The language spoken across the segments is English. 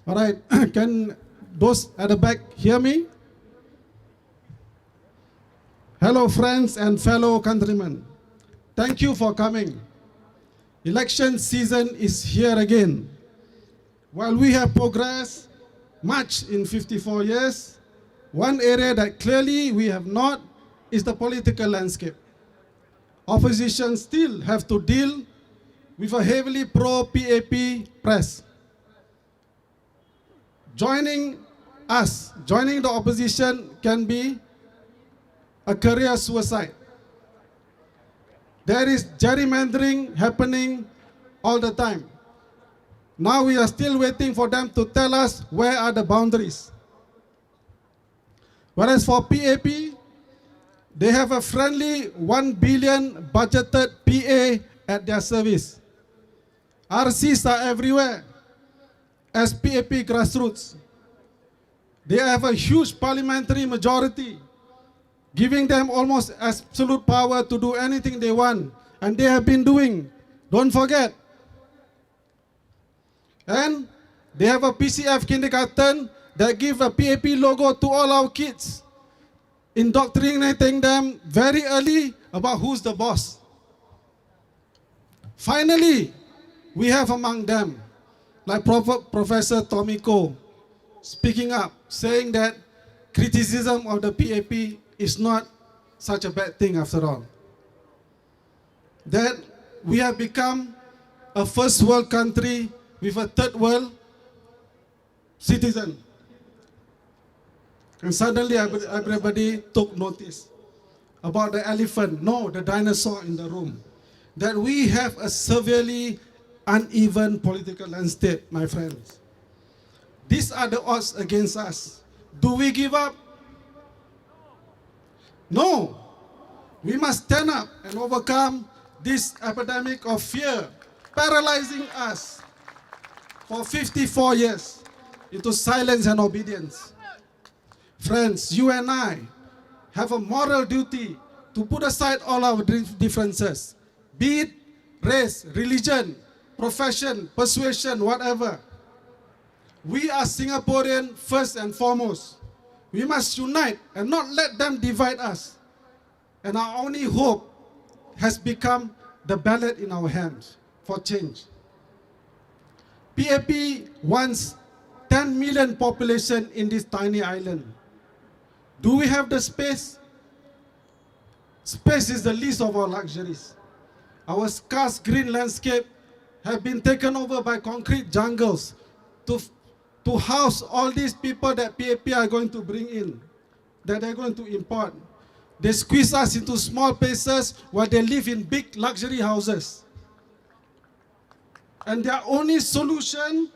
All right, can those at the back hear me? Hello, friends and fellow countrymen. Thank you for coming. Election season is here again. While we have progressed much in 54 years, one area that clearly we have not is the political landscape. Opposition still have to deal with a heavily pro-PAP press. Joining the opposition can be a career suicide. There is gerrymandering happening all the time. Now we are still waiting for them to tell us where are the boundaries. Whereas for PAP, they have a friendly 1 billion budgeted PA at their service. RCs are everywhere as PAP grassroots. They have a huge parliamentary majority, giving them almost absolute power to do anything they want. And they have been doing, don't forget. And they have a PCF kindergarten that give a PAP logo to all our kids, indoctrinating them very early about who's the boss. Finally, we have among them, like Professor Tomiko, speaking up, saying that criticism of the PAP is not such a bad thing after all. That we have become a first world country with a third world citizen. And suddenly everybody took notice about the elephant, no, the dinosaur in the room. That we have a severely uneven political landscape, my friends. These are the odds against us. Do we give up? No. We must stand up and overcome this epidemic of fear, paralyzing us for 54 years into silence and obedience. Friends, you and I have a moral duty to put aside all our differences, be it race, religion, profession, persuasion, whatever. We are Singaporean first and foremost. We must unite and not let them divide us. And our only hope has become the ballot in our hands for change. PAP wants 10 million population in this tiny island. Do we have the space? Space is the least of our luxuries. Our scarce green landscape have been taken over by concrete jungles to house all these people that PAP are going to bring in, that they're going to import. They squeeze us into small places where they live in big luxury houses. And their only solution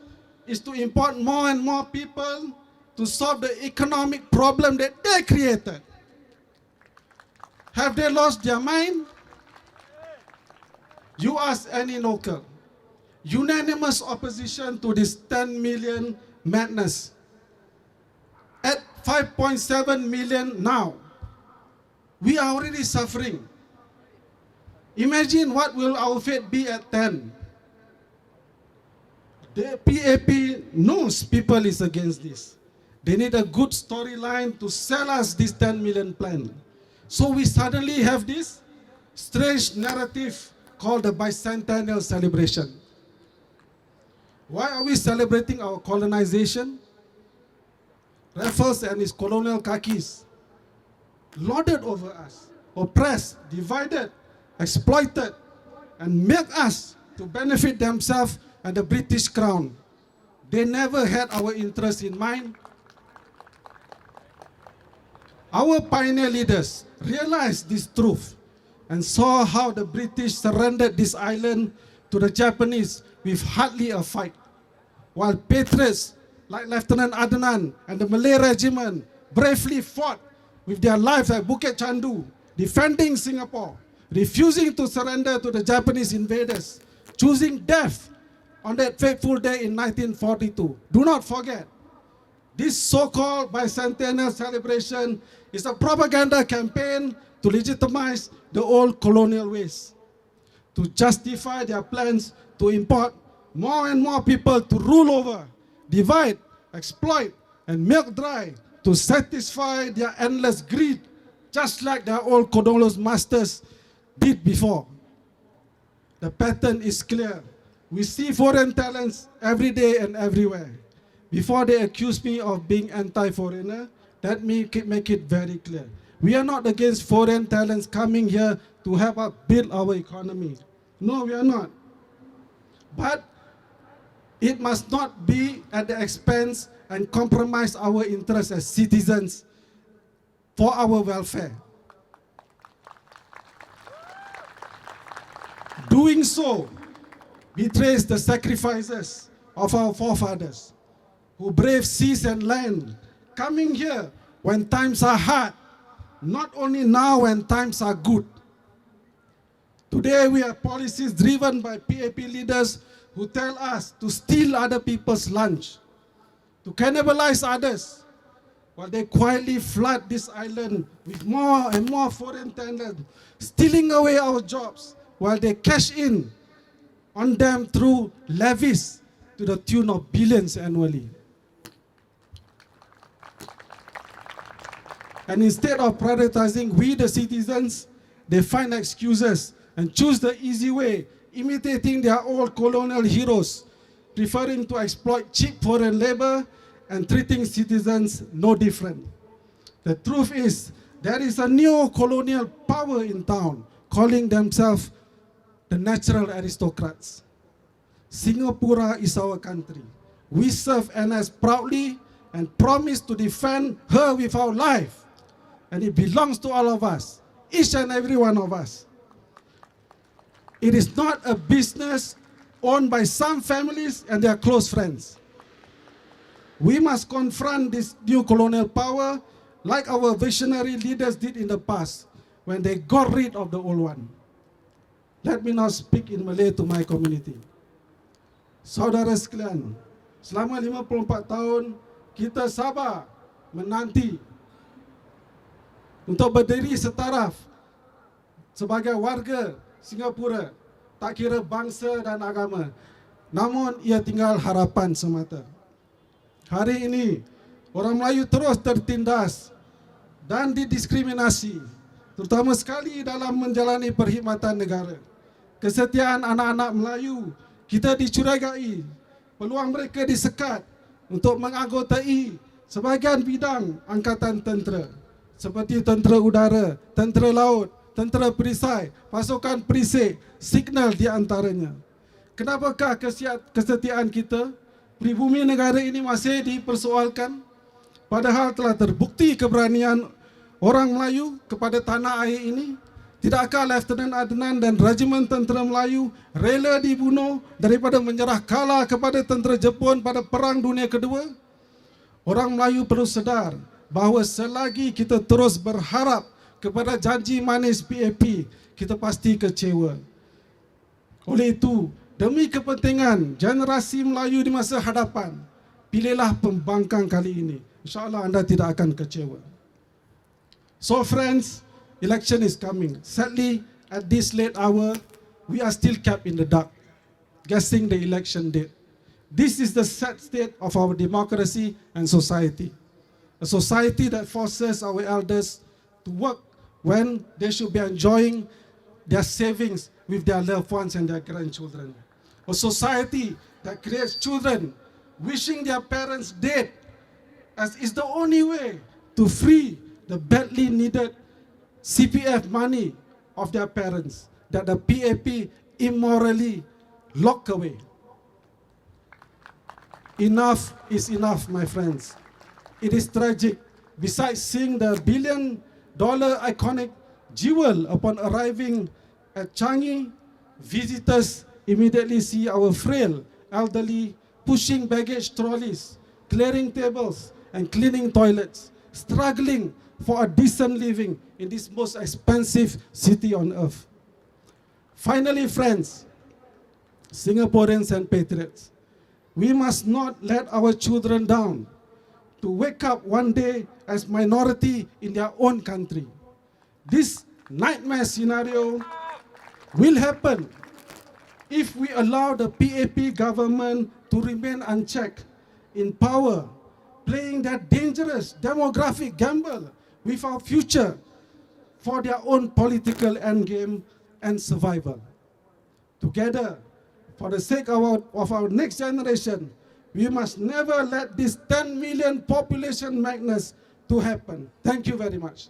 is to import more and more people to solve the economic problem that they created. Have they lost their mind? You ask any local. Unanimous opposition to this 10 million madness. At 5.7 million now, we are already suffering. Imagine what will our fate be at 10. The PAP knows people is against this. They need a good storyline to sell us this 10 million plan. So we suddenly have this strange narrative called the bicentennial celebration. Why are we celebrating our colonization? Raffles and his colonial khakis lorded over us, oppressed, divided, exploited, and made us to benefit themselves and the British crown. They never had our interest in mind. Our pioneer leaders realized this truth and saw how the British surrendered this island to the Japanese with hardly a fight, while patriots like Lieutenant Adnan and the Malay Regiment bravely fought with their lives at Bukit Chandu, defending Singapore, refusing to surrender to the Japanese invaders, choosing death on that fateful day in 1942. Do not forget, this so-called bicentennial celebration is a propaganda campaign to legitimize the old colonial ways, to justify their plans to import more and more people to rule over divide, exploit, and milk dry to satisfy their endless greed, just like their old colonial masters did before. The pattern is clear. We see foreign talents every day and everywhere. Before they accuse me of being anti-foreigner, let me make it very clear. We are not against foreign talents coming here to help us build our economy. No, we are not. But it must not be at the expense and compromise our interests as citizens for our welfare. Doing so betrays the sacrifices of our forefathers who braved seas and land, coming here when times are hard, not only now when times are good. Today we have policies driven by PAP leaders who tell us to steal other people's lunch, to cannibalize others, while they quietly flood this island with more and more foreign talent, stealing away our jobs, while they cash in on them through levies to the tune of billions annually. And instead of prioritizing we the citizens, they find excuses and choose the easy way, imitating their old colonial heroes, preferring to exploit cheap foreign labor and treating citizens no different. The truth is, there is a new colonial power in town, calling themselves the natural aristocrats. Singapore is our country. We serve NS proudly and promise to defend her with our life. And it belongs to all of us, each and every one of us. It is not a business owned by some families and their close friends. We must confront this new colonial power like our visionary leaders did in the past when they got rid of the old one. Let me now speak in Malay to my community. Saudara sekalian, selama 54 tahun kita sabar menanti untuk berdiri setaraf sebagai warga Singapura, tak kira bangsa dan agama. Namun ia tinggal harapan semata. Hari ini orang Melayu terus tertindas dan didiskriminasi, terutama sekali dalam menjalani perkhidmatan negara. Kesetiaan anak-anak Melayu kita dicurigai, peluang mereka disekat untuk menganggotai sebahagian bidang angkatan tentera seperti tentera udara, tentera laut, tentera perisai, pasukan perisai, signal di antaranya. Kenapakah kesetiaan kita pribumi negara ini masih dipersoalkan? Padahal telah terbukti keberanian orang Melayu kepada tanah air ini. Tidakkah Lieutenant Adnan dan Regimen Tentera Melayu rela dibunuh daripada menyerah kalah kepada tentera Jepun pada Perang Dunia Kedua? Orang Melayu perlu sedar bahawa selagi kita terus berharap kepada janji manis PAP, kita pasti kecewa. Oleh itu, demi kepentingan generasi Melayu di masa hadapan, pilihlah pembangkang kali ini. InsyaAllah anda tidak akan kecewa. So friends, election is coming. Sadly, at this late hour, we are still kept in the dark, guessing the election date. This is the sad state of our democracy and society. A society that forces our elders to work when they should be enjoying their savings with their loved ones and their grandchildren. A society that creates children wishing their parents dead, as is the only way to free the badly needed CPF money of their parents that the PAP immorally locked away. Enough is enough, my friends. It is tragic. Besides seeing the billion-dollar iconic jewel upon arriving at Changi, visitors immediately see our frail elderly pushing baggage trolleys, clearing tables and cleaning toilets, struggling for a decent living in this most expensive city on earth. Finally, friends, Singaporeans and patriots, we must not let our children down to wake up one day as minority in their own country. This nightmare scenario will happen if we allow the PAP government to remain unchecked in power, playing that dangerous demographic gamble with our future for their own political endgame and survival. Together, for the sake of our next generation, we must never let this 10 million population madness to happen. Thank you very much.